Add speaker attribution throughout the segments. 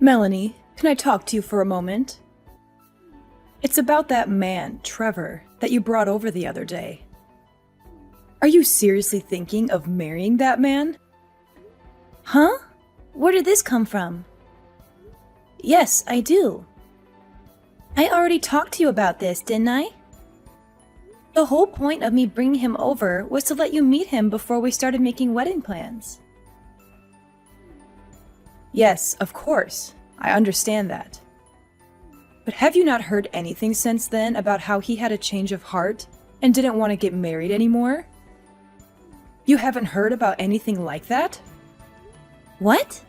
Speaker 1: Melanie, can I talk to you for a moment? It's about that man, Trevor, that you brought over the other day. Are you seriously thinking of marrying that man?
Speaker 2: Huh? Where did this come from? Yes, I do. I already talked to you about this, didn't I? The whole point of me bringing him over was to let you meet him before we started making wedding plans.
Speaker 1: Yes, of course. I understand that. But have you not heard anything since then about how he had a change of heart and didn't want to get married anymore? You haven't heard about anything like that?
Speaker 2: What?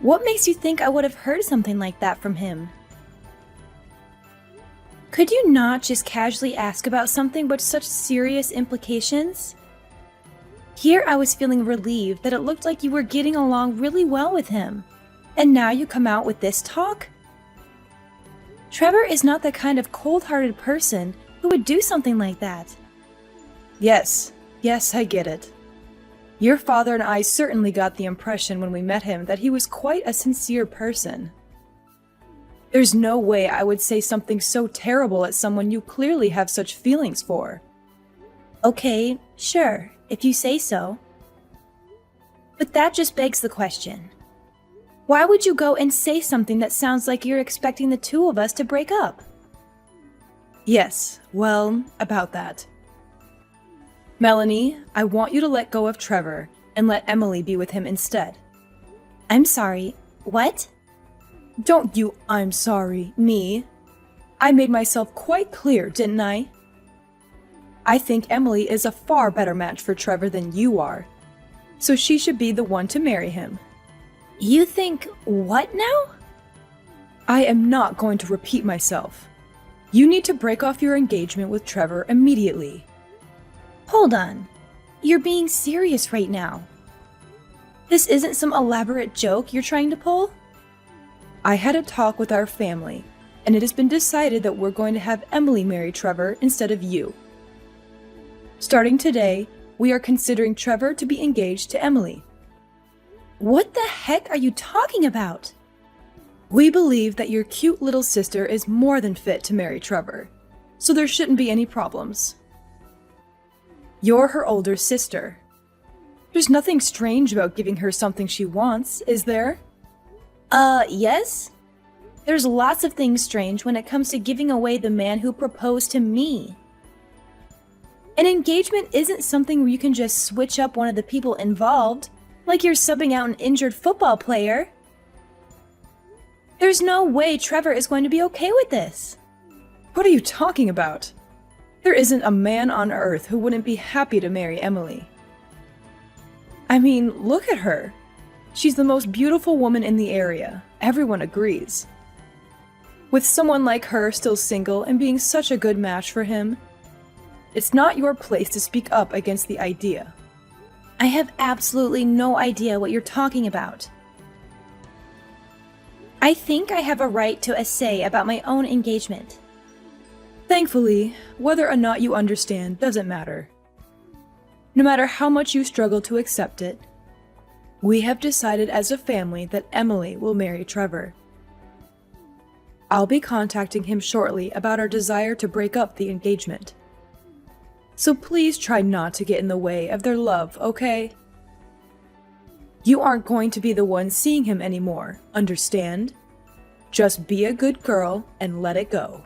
Speaker 2: What makes you think I would have heard something like that from him? Could you not just casually ask about something with such serious implications? Here I was feeling relieved that it looked like you were getting along really well with him, and now you come out with this talk? Trevor is not the kind of cold-hearted person who would do something like that.
Speaker 1: Yes, I get it. Your father and I certainly got the impression when we met him that he was quite a sincere person. There's no way I would say something so terrible at someone you clearly have such feelings for.
Speaker 2: Okay, sure, if you say so. But that just begs the question. Why would you go and say something that sounds like you're expecting the two of us to break up?
Speaker 1: Yes, well, about that. Melanie, I want you to let go of Trevor and let Emily be with him instead.
Speaker 2: I'm sorry, what?
Speaker 1: Don't you I'm sorry, me. I made myself quite clear, didn't I? I think Emily is a far better match for Trevor than you are, so she should be the one to marry him.
Speaker 2: You think what now?
Speaker 1: I am not going to repeat myself. You need to break off your engagement with Trevor immediately.
Speaker 2: Hold on. You're being serious right now. This isn't some elaborate joke you're trying to pull?
Speaker 1: I had a talk with our family, and it has been decided that we're going to have Emily marry Trevor instead of you. Starting today, we are considering Trevor to be engaged to Emily.
Speaker 2: What the heck are you talking about?
Speaker 1: We believe that your cute little sister is more than fit to marry Trevor, so there shouldn't be any problems. You're her older sister. There's nothing strange about giving her something she wants, is there?
Speaker 2: Yes? There's lots of things strange when it comes to giving away the man who proposed to me. An engagement isn't something where you can just switch up one of the people involved, like you're subbing out an injured football player. There's no way Trevor is going to be okay with this.
Speaker 1: What are you talking about? There isn't a man on earth who wouldn't be happy to marry Emily. I mean, look at her. She's the most beautiful woman in the area. Everyone agrees. With someone like her still single and being such a good match for him, it's not your place to speak up against the idea.
Speaker 2: I have absolutely no idea what you're talking about. I think I have a right to a say about my own engagement.
Speaker 1: Thankfully, whether or not you understand doesn't matter. No matter how much you struggle to accept it, we have decided as a family that Emily will marry Trevor. I'll be contacting him shortly about our desire to break up the engagement. So please try not to get in the way of their love, okay? You aren't going to be the one seeing him anymore, understand? Just be a good girl and let it go.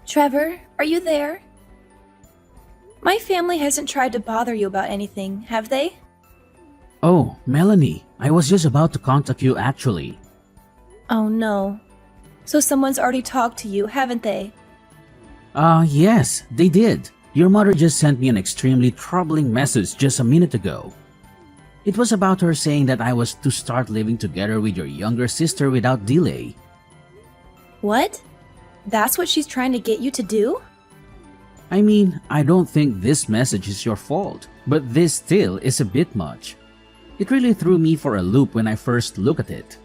Speaker 2: Trevor, are you there? My family hasn't tried to bother you about anything, have they?
Speaker 3: Oh, Melanie, I was just about to contact you actually.
Speaker 2: Oh no. So someone's already talked to you, haven't they?
Speaker 3: Yes, they did. Your mother just sent me an extremely troubling message just a minute ago. It was about her saying that I was to start living together with your younger sister without delay.
Speaker 2: What? That's what she's trying to get you to do?
Speaker 3: I mean, I don't think this message is your fault, but this still is a bit much. It really threw me for a loop when I first looked at it.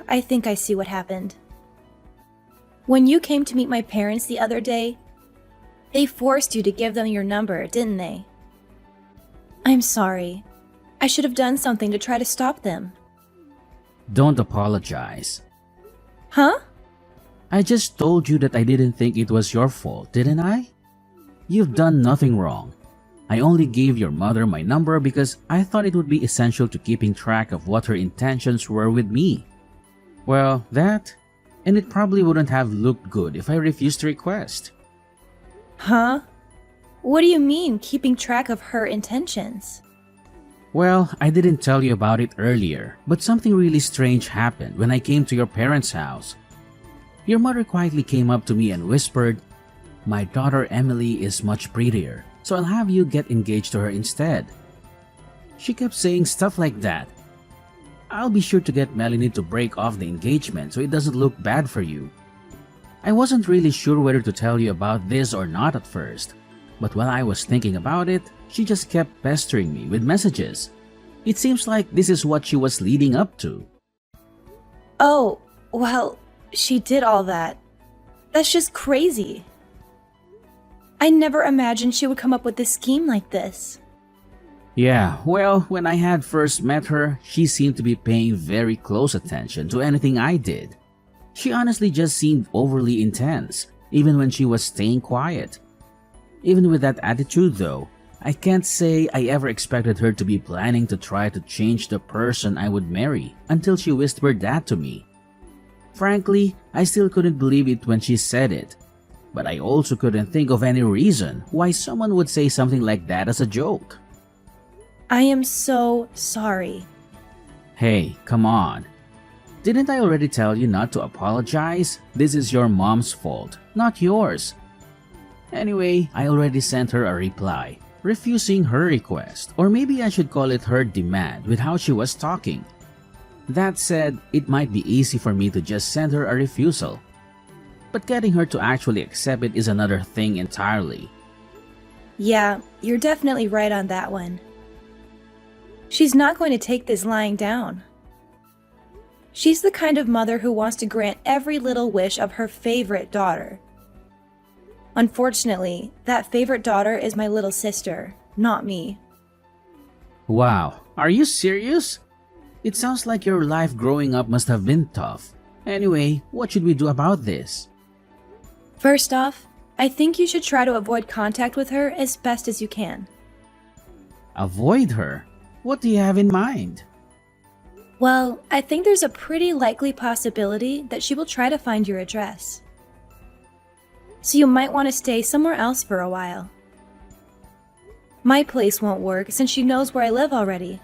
Speaker 2: I think I see what happened. When you came to meet my parents the other day, they forced you to give them your number, didn't they? I'm sorry. I should have done something to try to stop them.
Speaker 3: Don't apologize.
Speaker 2: Huh?
Speaker 3: I just told you that I didn't think it was your fault, didn't I? You've done nothing wrong. I only gave your mother my number because I thought it would be essential to keeping track of what her intentions were with me. Well, that, and it probably wouldn't have looked good if I refused the request.
Speaker 2: Huh? What do you mean, keeping track of her intentions?
Speaker 3: Well, I didn't tell you about it earlier, but something really strange happened when I came to your parents' house. Your mother quietly came up to me and whispered, "My daughter Emily is much prettier, so I'll have you get engaged to her instead." She kept saying stuff like that. "I'll be sure to get Melanie to break off the engagement so it doesn't look bad for you." I wasn't really sure whether to tell you about this or not at first, but while I was thinking about it, she just kept pestering me with messages. It seems like this is what she was leading up to.
Speaker 2: Oh, well, she did all that. That's just crazy. I never imagined she would come up with a scheme like this.
Speaker 3: Yeah, well, when I had first met her, she seemed to be paying very close attention to anything I did. She honestly just seemed overly intense, even when she was staying quiet. Even with that attitude though, I can't say I ever expected her to be planning to try to change the person I would marry until she whispered that to me. Frankly, I still couldn't believe it when she said it. But I also couldn't think of any reason why someone would say something like that as a joke.
Speaker 2: I am so sorry.
Speaker 3: Hey, come on. Didn't I already tell you not to apologize? This is your mom's fault, not yours. Anyway, I already sent her a reply, refusing her request, or maybe I should call it her demand with how she was talking. That said, it might be easy for me to just send her a refusal. But getting her to actually accept it is another thing entirely.
Speaker 2: Yeah, you're definitely right on that one. She's not going to take this lying down. She's the kind of mother who wants to grant every little wish of her favorite daughter. Unfortunately, that favorite daughter is my little sister, not me.
Speaker 3: Wow, are you serious? It sounds like your life growing up must have been tough. Anyway, what should we do about this?
Speaker 2: First off, I think you should try to avoid contact with her as best as you can.
Speaker 3: Avoid her? What do you have in mind?
Speaker 2: Well, I think there's a pretty likely possibility that she will try to find your address. So you might want to stay somewhere else for a while. My place won't work since she knows where I live already.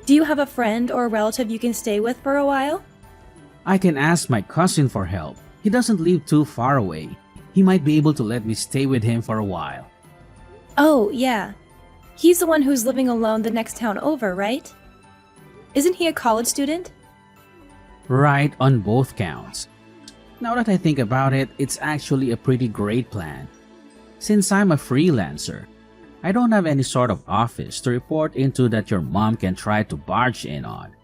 Speaker 2: Do you have a friend or a relative you can stay with for a while?
Speaker 3: I can ask my cousin for help. He doesn't live too far away. He might be able to let me stay with him for a while.
Speaker 2: Oh, yeah. He's the one who's living alone the next town over, right? Isn't he a college student?
Speaker 3: Right on both counts. Now that I think about it, it's actually a pretty great plan. Since I'm a freelancer, I don't have any sort of office to report into that your mom can try to barge in on.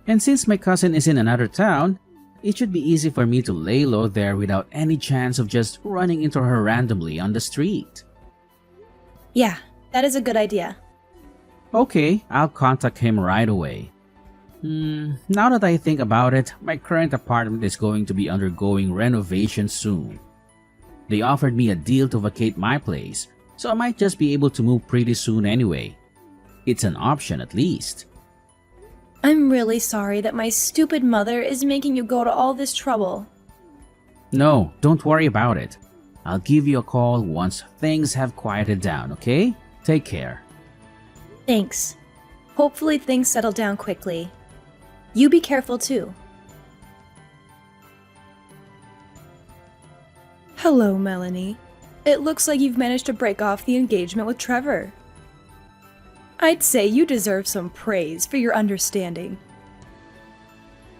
Speaker 3: And since my cousin is in another town, it should be easy for me to lay low there without any chance of just running into her randomly on the street.
Speaker 2: Yeah, that is a good idea.
Speaker 3: Okay, I'll contact him right away. Now that I think about it, my current apartment is going to be undergoing renovation soon. They offered me a deal to vacate my place, so I might just be able to move pretty soon anyway. It's an option at least.
Speaker 2: I'm really sorry that my stupid mother is making you go to all this trouble.
Speaker 3: No, don't worry about it. I'll give you a call once things have quieted down, okay? Take care.
Speaker 2: Thanks. Hopefully things settle down quickly. You be careful too.
Speaker 1: Hello, Melanie. It looks like you've managed to break off the engagement with Trevor. I'd say you deserve some praise for your understanding.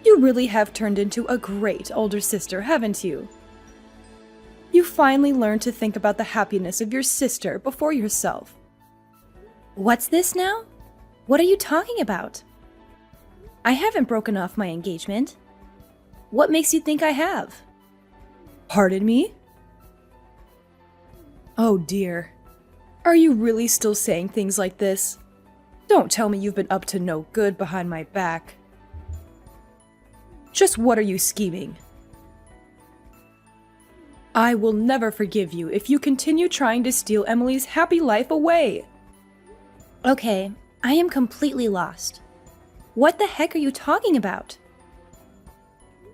Speaker 1: You really have turned into a great older sister, haven't you? You finally learned to think about the happiness of your sister before yourself.
Speaker 2: What's this now? What are you talking about? I haven't broken off my engagement. What makes you think I have?
Speaker 1: Pardon me? Oh dear. Are you really still saying things like this? Don't tell me you've been up to no good behind my back. Just what are you scheming? I will never forgive you if you continue trying to steal Emily's happy life away.
Speaker 2: Okay, I am completely lost. What the heck are you talking about?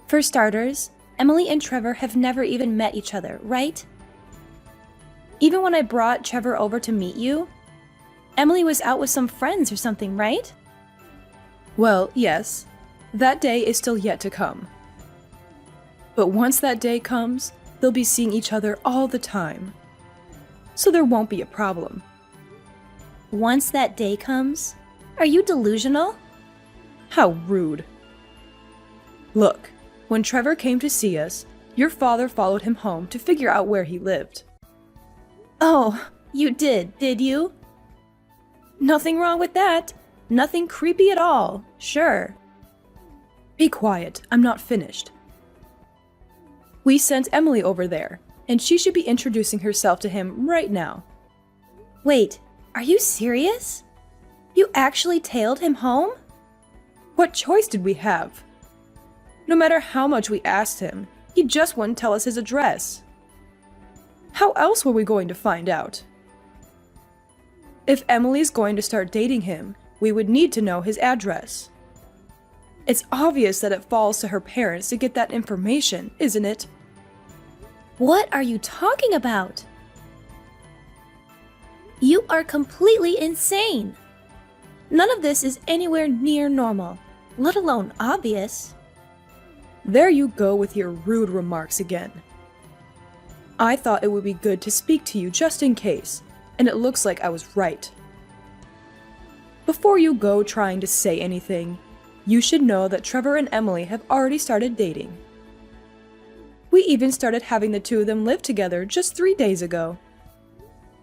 Speaker 2: For starters, Emily and Trevor have never even met each other, right? Even when I brought Trevor over to meet you, Emily was out with some friends or something, right?
Speaker 1: Well, yes. That day is still yet to come. But once that day comes, they'll be seeing each other all the time. So there won't be a problem.
Speaker 2: Once that day comes? Are you delusional?
Speaker 1: How rude. Look, when Trevor came to see us, your father followed him home to figure out where he lived.
Speaker 2: Oh, you did you?
Speaker 1: Nothing wrong with that. Nothing creepy at all. Sure. Be quiet. I'm not finished. We sent Emily over there, and she should be introducing herself to him right now.
Speaker 2: Wait, are you serious? You actually tailed him home?
Speaker 1: What choice did we have? No matter how much we asked him, he just wouldn't tell us his address. How else were we going to find out? If Emily's going to start dating him, we would need to know his address. It's obvious that it falls to her parents to get that information, isn't it?
Speaker 2: What are you talking about? You are completely insane. None of this is anywhere near normal, let alone obvious.
Speaker 1: There you go with your rude remarks again. I thought it would be good to speak to you just in case, and it looks like I was right. Before you go trying to say anything, you should know that Trevor and Emily have already started dating. We even started having the two of them live together just 3 days ago.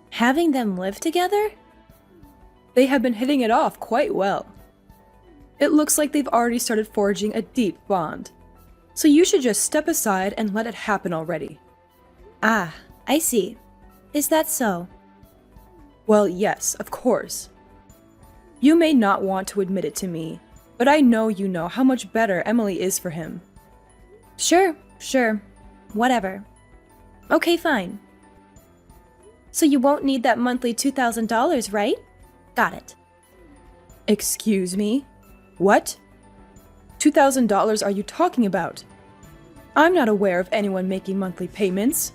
Speaker 2: Having them live together?
Speaker 1: They have been hitting it off quite well. It looks like they've already started forging a deep bond. So you should just step aside and let it happen already.
Speaker 2: Ah, I see. Is that so?
Speaker 1: Well, yes, of course. You may not want to admit it to me, but I know you know how much better Emily is for him.
Speaker 2: Sure. Whatever. Okay, fine. So you won't need that monthly $2,000, right? Got it.
Speaker 1: Excuse me? What? $2,000 are you talking about? I'm not aware of anyone making monthly payments.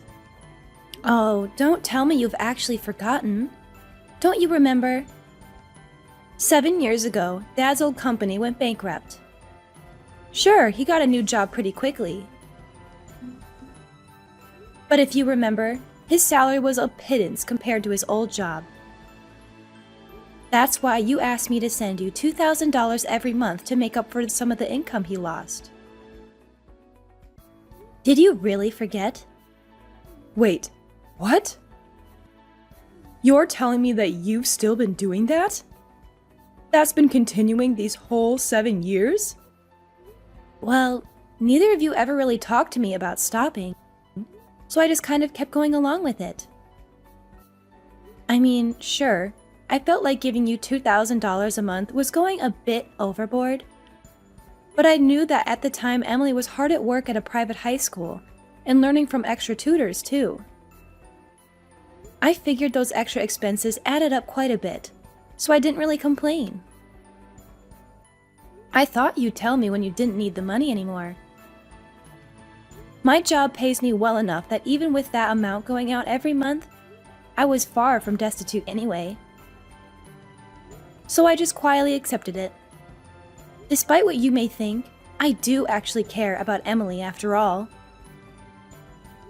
Speaker 2: Oh, don't tell me you've actually forgotten. Don't you remember? 7 years ago, Dad's old company went bankrupt. Sure, he got a new job pretty quickly. But if you remember, his salary was a pittance compared to his old job. That's why you asked me to send you $2,000 every month to make up for some of the income he lost. Did you really forget?
Speaker 1: Wait, what? You're telling me that you've still been doing that? That's been continuing these whole 7 years?
Speaker 2: Well, neither of you ever really talked to me about stopping, so I just kind of kept going along with it. I mean, sure, I felt like giving you $2,000 a month was going a bit overboard, but I knew that at the time Emily was hard at work at a private high school and learning from extra tutors too. I figured those extra expenses added up quite a bit, so I didn't really complain. I thought you'd tell me when you didn't need the money anymore. My job pays me well enough that even with that amount going out every month, I was far from destitute anyway. So I just quietly accepted it. Despite what you may think, I do actually care about Emily after all.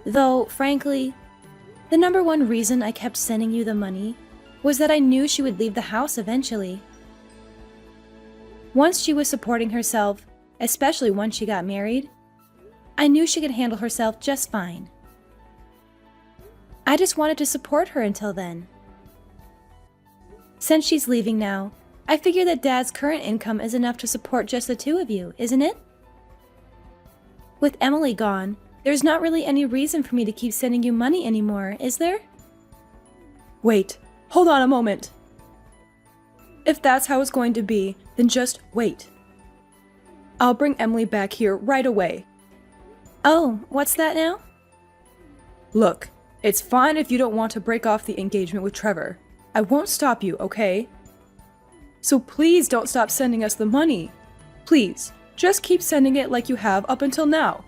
Speaker 2: Though, frankly, the number one reason I kept sending you the money was that I knew she would leave the house eventually. Once she was supporting herself, especially once she got married, I knew she could handle herself just fine. I just wanted to support her until then. Since she's leaving now, I figure that Dad's current income is enough to support just the two of you, isn't it? With Emily gone, there's not really any reason for me to keep sending you money anymore, is there?
Speaker 1: Wait, Hold on a moment. If that's how it's going to be, then just wait. I'll bring Emily back here right away.
Speaker 2: Oh, what's that now?
Speaker 1: Look, it's fine if you don't want to break off the engagement with Trevor. I won't stop you, okay? So please don't stop sending us the money. Please, just keep sending it like you have up until now.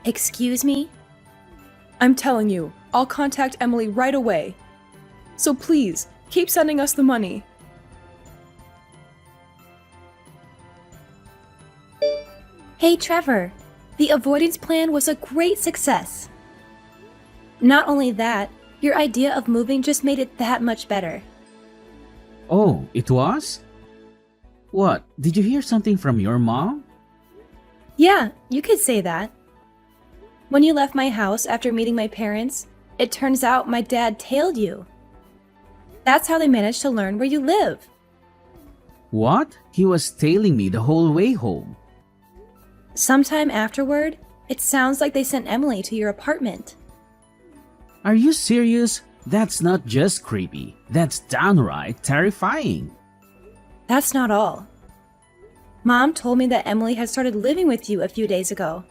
Speaker 2: Excuse me?
Speaker 1: I'm telling you, I'll contact Emily right away. So please, keep sending us the money.
Speaker 2: Hey, Trevor. The avoidance plan was a great success. Not only that, your idea of moving just made it that much better.
Speaker 3: Oh, it was? What? Did you hear something from your mom?
Speaker 2: Yeah, you could say that. When you left my house after meeting my parents, it turns out my dad tailed you. That's how they managed to learn where you live.
Speaker 3: What? He was tailing me the whole way home.
Speaker 2: Sometime afterward, it sounds like they sent Emily to your apartment.
Speaker 3: Are you serious? That's not just creepy. That's downright terrifying.
Speaker 2: That's not all. Mom told me that Emily had started living with you a few days ago.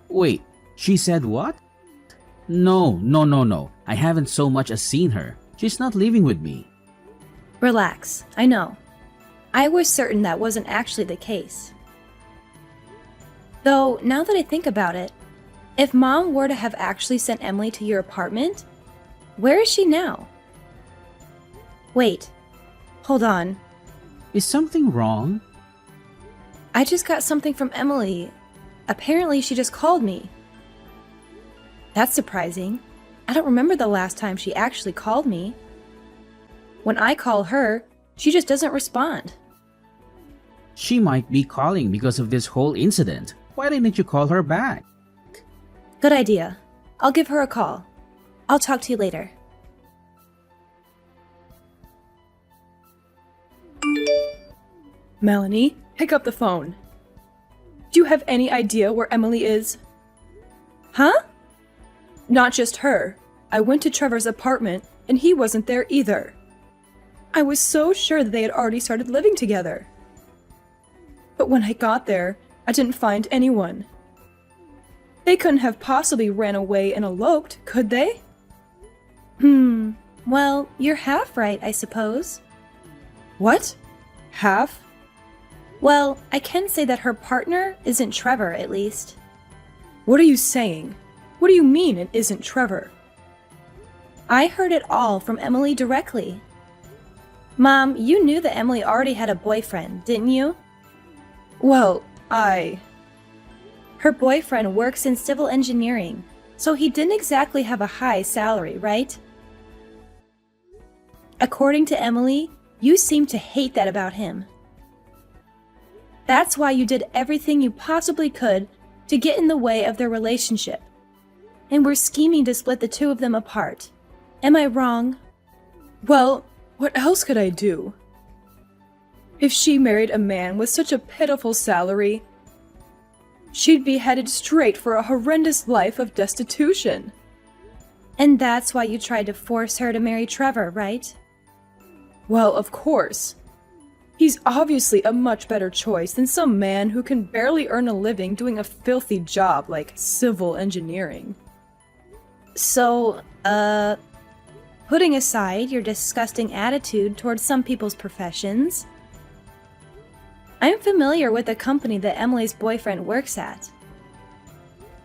Speaker 3: Wait, she said what? No. I haven't so much as seen her. She's not living with me.
Speaker 2: Relax, I know. I was certain that wasn't actually the case. Though, now that I think about it, if Mom were to have actually sent Emily to your apartment, where is she now? Wait, hold on.
Speaker 3: Is something wrong?
Speaker 2: I just got something from Emily. Apparently, she just called me. That's surprising. I don't remember the last time she actually called me. When I call her, she just doesn't respond.
Speaker 3: She might be calling because of this whole incident. Why didn't you call her back?
Speaker 2: Good idea. I'll give her a call. I'll talk to you later.
Speaker 1: Melanie, pick up the phone. Do you have any idea where Emily is?
Speaker 2: Huh?
Speaker 1: Not just her. I went to Trevor's apartment, and he wasn't there either. I was so sure that they had already started living together. But when I got there, I didn't find anyone. They couldn't have possibly ran away and eloped, could they?
Speaker 2: Well, you're half right, I suppose.
Speaker 1: What? Half?
Speaker 2: Well, I can say that her partner isn't Trevor, at least.
Speaker 1: What are you saying? What do you mean it isn't Trevor?
Speaker 2: I heard it all from Emily directly. Mom, you knew that Emily already had a boyfriend, didn't you?
Speaker 1: Well,
Speaker 2: Her boyfriend works in civil engineering, so he didn't exactly have a high salary, right? According to Emily, you seem to hate that about him. That's why you did everything you possibly could to get in the way of their relationship, and were scheming to split the two of them apart. Am I wrong?
Speaker 1: Well, what else could I do? If she married a man with such a pitiful salary, she'd be headed straight for a horrendous life of destitution.
Speaker 2: And that's why you tried to force her to marry Trevor, right?
Speaker 1: Well, of course. He's obviously a much better choice than some man who can barely earn a living doing a filthy job like civil engineering.
Speaker 2: So, putting aside your disgusting attitude towards some people's professions, I'm familiar with the company that Emily's boyfriend works at.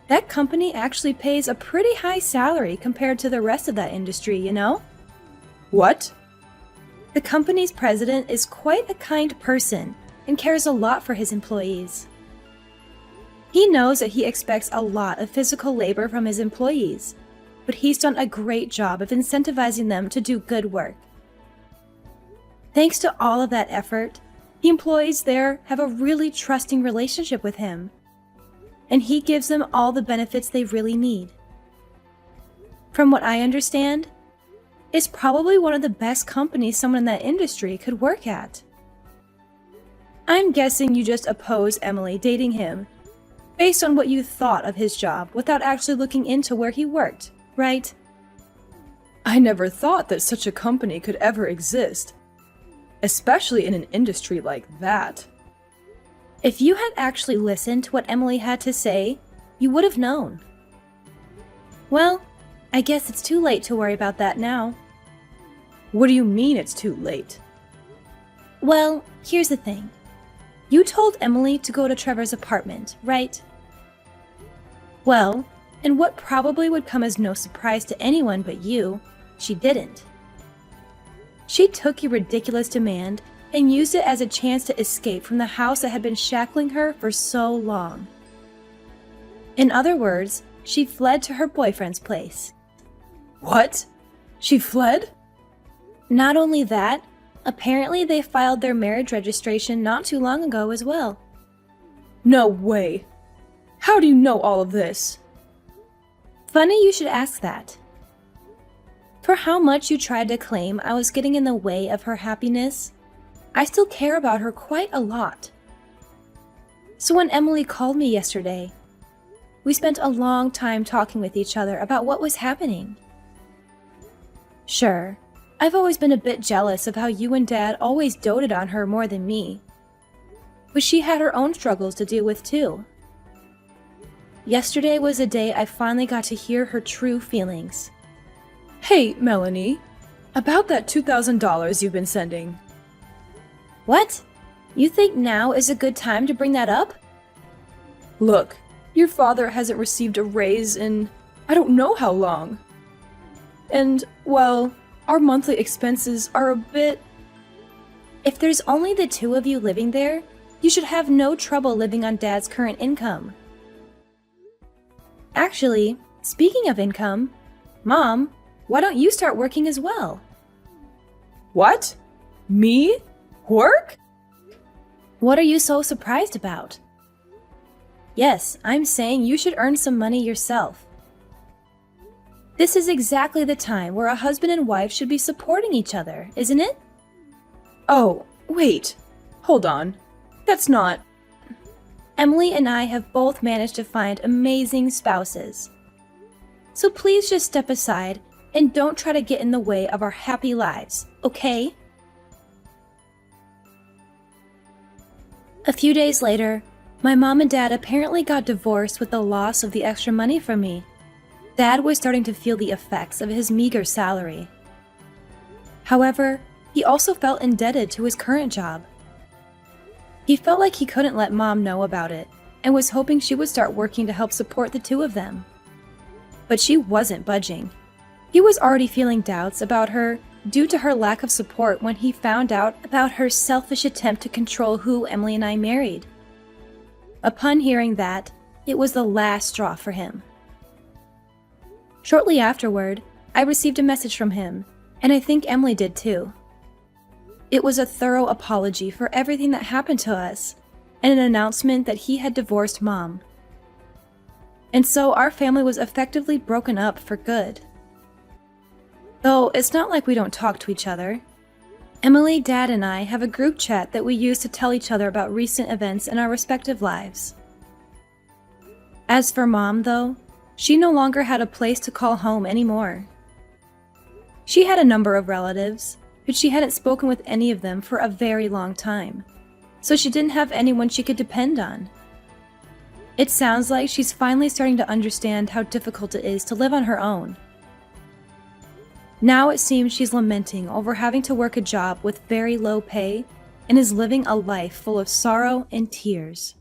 Speaker 2: That company actually pays a pretty high salary compared to the rest of that industry, you know?
Speaker 1: What?
Speaker 2: The company's president is quite a kind person and cares a lot for his employees. He knows that he expects a lot of physical labor from his employees, but he's done a great job of incentivizing them to do good work. Thanks to all of that effort, the employees there have a really trusting relationship with him, and he gives them all the benefits they really need. From what I understand, it's probably one of the best companies someone in that industry could work at. I'm guessing you just oppose Emily dating him based on what you thought of his job without actually looking into where he worked, right?
Speaker 1: I never thought that such a company could ever exist, especially in an industry like that.
Speaker 2: If you had actually listened to what Emily had to say, you would have known. Well, I guess it's too late to worry about that now.
Speaker 1: What do you mean it's too late?
Speaker 2: Well, here's the thing. You told Emily to go to Trevor's apartment, right? Well, in what probably would come as no surprise to anyone but you, she didn't. She took your ridiculous demand and used it as a chance to escape from the house that had been shackling her for so long. In other words, she fled to her boyfriend's place.
Speaker 1: What? She fled?
Speaker 2: Not only that, apparently they filed their marriage registration not too long ago as well.
Speaker 1: No way. How do you know all of this?
Speaker 2: Funny you should ask that. For how much you tried to claim I was getting in the way of her happiness, I still care about her quite a lot. So when Emily called me yesterday, we spent a long time talking with each other about what was happening. Sure, I've always been a bit jealous of how you and Dad always doted on her more than me. But she had her own struggles to deal with too. Yesterday was the day I finally got to hear her true feelings.
Speaker 1: Hey, Melanie. About that $2,000 you've been sending.
Speaker 2: What? You think now is a good time to bring that up?
Speaker 1: Look, your father hasn't received a raise in I don't know how long. And, well, our monthly expenses are a bit...
Speaker 2: If there's only the two of you living there, you should have no trouble living on Dad's current income. Actually, speaking of income, Mom, why don't you start working as well?
Speaker 1: What? Me? Work?
Speaker 2: What are you so surprised about? Yes, I'm saying you should earn some money yourself. This is exactly the time where a husband and wife should be supporting each other, isn't it?
Speaker 1: Oh, wait. Hold on. That's not...
Speaker 2: Emily and I have both managed to find amazing spouses. So please just step aside and don't try to get in the way of our happy lives, okay? A few days later, my mom and Dad apparently got divorced with the loss of the extra money from me. Dad was starting to feel the effects of his meager salary. However, he also felt indebted to his current job. He felt like he couldn't let Mom know about it and was hoping she would start working to help support the two of them. But she wasn't budging. He was already feeling doubts about her due to her lack of support when he found out about her selfish attempt to control who Emily and I married. Upon hearing that, it was the last straw for him. Shortly afterward, I received a message from him, and I think Emily did too. It was a thorough apology for everything that happened to us, and an announcement that he had divorced Mom. And so our family was effectively broken up for good. Though it's not like we don't talk to each other. Emily, Dad, and I have a group chat that we use to tell each other about recent events in our respective lives. As for Mom, though, she no longer had a place to call home anymore. She had a number of relatives, but she hadn't spoken with any of them for a very long time, so she didn't have anyone she could depend on. It sounds like she's finally starting to understand how difficult it is to live on her own. Now it seems she's lamenting over having to work a job with very low pay and is living a life full of sorrow and tears.